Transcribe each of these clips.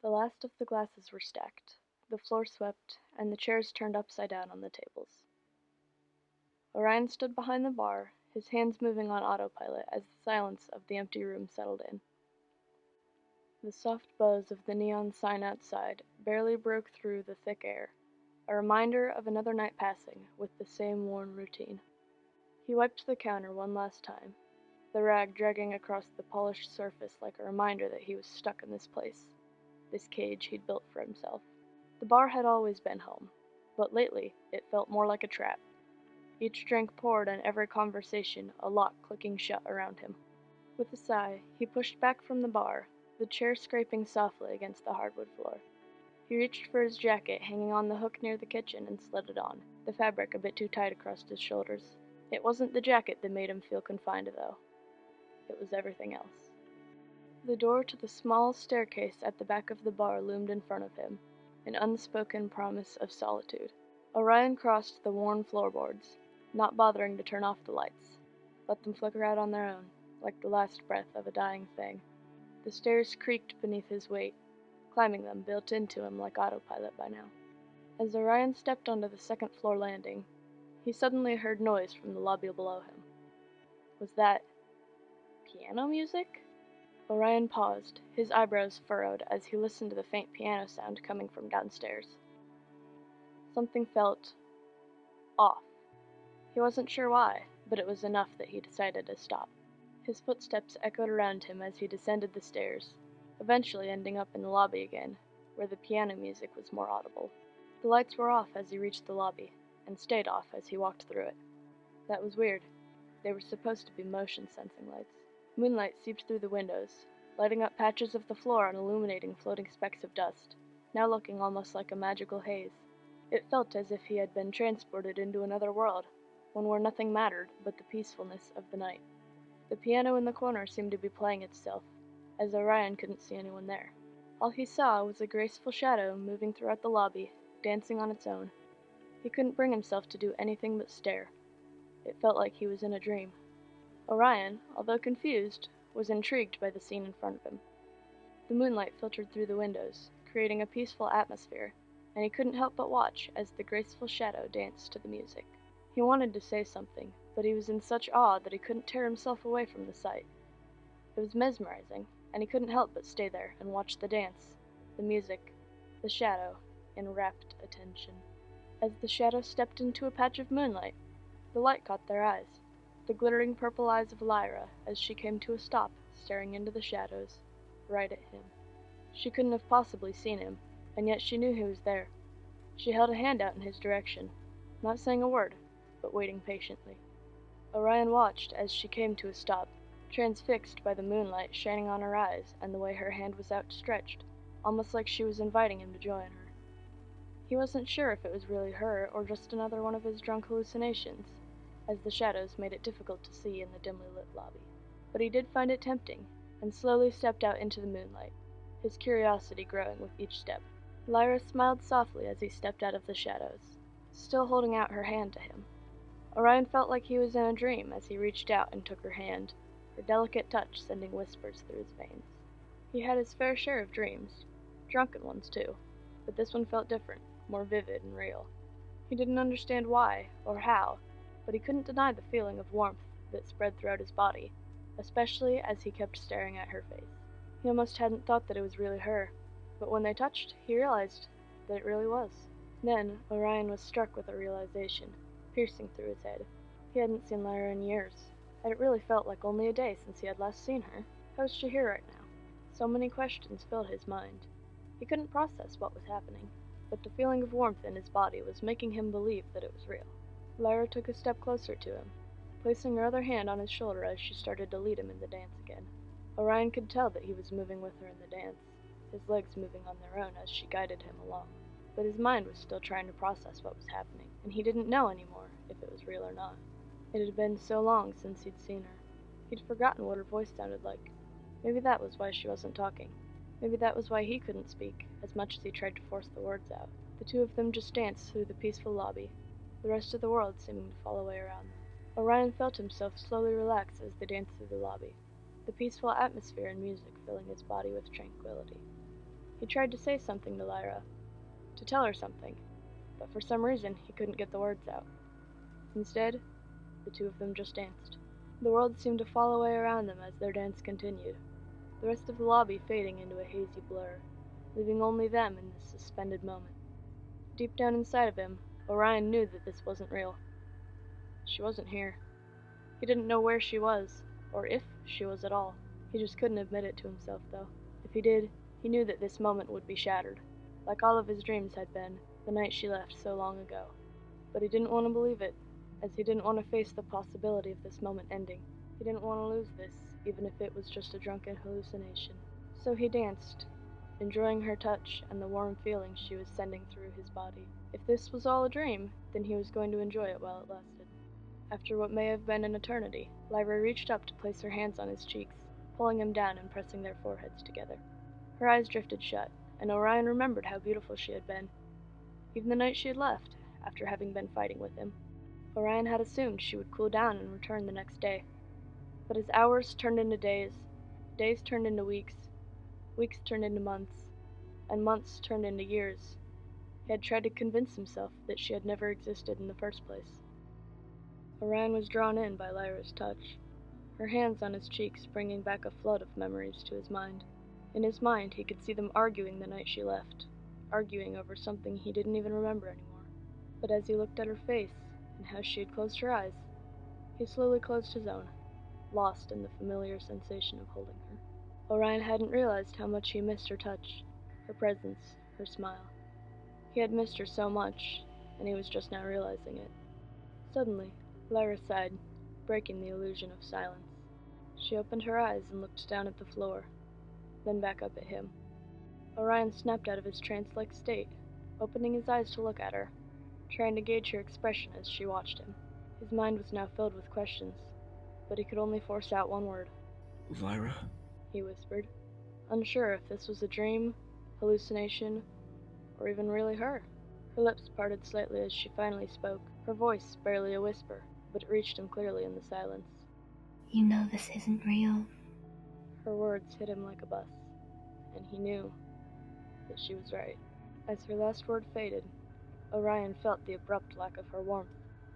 The last of the glasses were stacked, the floor swept, and the chairs turned upside down on the tables. Orion stood behind the bar, his hands moving on autopilot as the silence of the empty room settled in. The soft buzz of the neon sign outside barely broke through the thick air, a reminder of another night passing with the same worn routine. He wiped the counter one last time, the rag dragging across the polished surface like a reminder that he was stuck in this place, this cage he'd built for himself. The bar had always been home, but lately it felt more like a trap. Each drink poured and every conversation a lock clicking shut around him. With a sigh, he pushed back from the bar, the chair scraping softly against the hardwood floor. He reached for his jacket hanging on the hook near the kitchen and slid it on, the fabric a bit too tight across his shoulders. It wasn't the jacket that made him feel confined, though. It was everything else. The door to the small staircase at the back of the bar loomed in front of him, an unspoken promise of solitude. Orion crossed the worn floorboards, not bothering to turn off the lights. Let them flicker out on their own, like the last breath of a dying thing. The stairs creaked beneath his weight, climbing them built into him like autopilot by now. As Orion stepped onto the second-floor landing, he suddenly heard noise from the lobby below him. Was that piano music? Orion paused, his eyebrows furrowed as he listened to the faint piano sound coming from downstairs. Something felt off. He wasn't sure why, but it was enough that he decided to stop. His footsteps echoed around him as he descended the stairs, eventually ending up in the lobby again, where the piano music was more audible. The lights were off as he reached the lobby, and stayed off as he walked through it. That was weird. They were supposed to be motion-sensing lights. Moonlight seeped through the windows, lighting up patches of the floor and illuminating floating specks of dust, now looking almost like a magical haze. It felt as if he had been transported into another world, one where nothing mattered but the peacefulness of the night. The piano in the corner seemed to be playing itself, as Orion couldn't see anyone there. All he saw was a graceful shadow moving throughout the lobby, dancing on its own. He couldn't bring himself to do anything but stare. It felt like he was in a dream. Orion, although confused, was intrigued by the scene in front of him. The moonlight filtered through the windows, creating a peaceful atmosphere, and he couldn't help but watch as the graceful shadow danced to the music. He wanted to say something, but he was in such awe that he couldn't tear himself away from the sight. It was mesmerizing, and he couldn't help but stay there and watch the dance, the music, the shadow, in rapt attention. As the shadow stepped into a patch of moonlight, the light caught their eyes, the glittering purple eyes of Lyra as she came to a stop, staring into the shadows, right at him. She couldn't have possibly seen him, and yet she knew he was there. She held a hand out in his direction, not saying a word, but waiting patiently. Orion watched as she came to a stop, transfixed by the moonlight shining on her eyes and the way her hand was outstretched, almost like she was inviting him to join her. He wasn't sure if it was really her or just another one of his drunk hallucinations, as the shadows made it difficult to see in the dimly lit lobby. But he did find it tempting, and slowly stepped out into the moonlight, his curiosity growing with each step. Lyra smiled softly as he stepped out of the shadows, still holding out her hand to him. Orion felt like he was in a dream as he reached out and took her hand, her delicate touch sending whispers through his veins. He had his fair share of dreams, drunken ones too, but this one felt different, more vivid and real. He didn't understand why, or how, but he couldn't deny the feeling of warmth that spread throughout his body, especially as he kept staring at her face. He almost hadn't thought that it was really her, but when they touched, he realized that it really was. Then, Orion was struck with a realization, piercing through his head. He hadn't seen Lyra in years, and it really felt like only a day since he had last seen her. How was she here right now? So many questions filled his mind. He couldn't process what was happening, but the feeling of warmth in his body was making him believe that it was real. Lyra took a step closer to him, placing her other hand on his shoulder as she started to lead him in the dance again. Orion could tell that he was moving with her in the dance, his legs moving on their own as she guided him along. But his mind was still trying to process what was happening, and he didn't know anymore if it was real or not. It had been so long since he'd seen her. He'd forgotten what her voice sounded like. Maybe that was why she wasn't talking. Maybe that was why he couldn't speak, as much as he tried to force the words out. The two of them just danced through the peaceful lobby, the rest of the world seeming to fall away around them. Orion felt himself slowly relax as they danced through the lobby, the peaceful atmosphere and music filling his body with tranquility. He tried to say something to Lyra, to tell her something, but for some reason he couldn't get the words out. Instead, the two of them just danced. The world seemed to fall away around them as their dance continued, the rest of the lobby fading into a hazy blur, leaving only them in this suspended moment. Deep down inside of him, Orion knew that this wasn't real. She wasn't here. He didn't know where she was, or if she was at all. He just couldn't admit it to himself, though. If he did, he knew that this moment would be shattered, like all of his dreams had been, the night she left so long ago. But he didn't want to believe it, as he didn't want to face the possibility of this moment ending. He didn't want to lose this, even if it was just a drunken hallucination. So he danced, enjoying her touch and the warm feelings she was sending through his body. If this was all a dream, then he was going to enjoy it while it lasted. After what may have been an eternity, Lyra reached up to place her hands on his cheeks, pulling him down and pressing their foreheads together. Her eyes drifted shut, and Orion remembered how beautiful she had been, even the night she had left, after having been fighting with him. Orion had assumed she would cool down and return the next day. But as hours turned into days, days turned into weeks, weeks turned into months, and months turned into years, he had tried to convince himself that she had never existed in the first place. Orion was drawn in by Lyra's touch, her hands on his cheeks bringing back a flood of memories to his mind. In his mind, he could see them arguing the night she left, arguing over something he didn't even remember anymore. But as he looked at her face, and how she had closed her eyes, he slowly closed his own, lost in the familiar sensation of holding her. Orion hadn't realized how much he missed her touch, her presence, her smile. He had missed her so much, and he was just now realizing it. Suddenly, Lyra sighed, breaking the illusion of silence. She opened her eyes and looked down at the floor, then back up at him. Orion snapped out of his trance-like state, opening his eyes to look at her, trying to gauge her expression as she watched him. His mind was now filled with questions, but he could only force out one word. Lyra? He whispered, unsure if this was a dream, hallucination, or even really her. Her lips parted slightly as she finally spoke, her voice barely a whisper, but it reached him clearly in the silence. You know this isn't real. Her words hit him like a bus, and he knew that she was right. As her last word faded, Orion felt the abrupt lack of her warmth,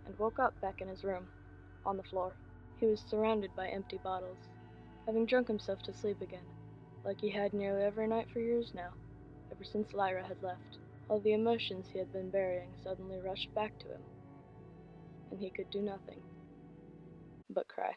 and woke up back in his room, on the floor. He was surrounded by empty bottles, having drunk himself to sleep again, like he had nearly every night for years now, ever since Lyra had left. All the emotions he had been burying suddenly rushed back to him, and he could do nothing but cry.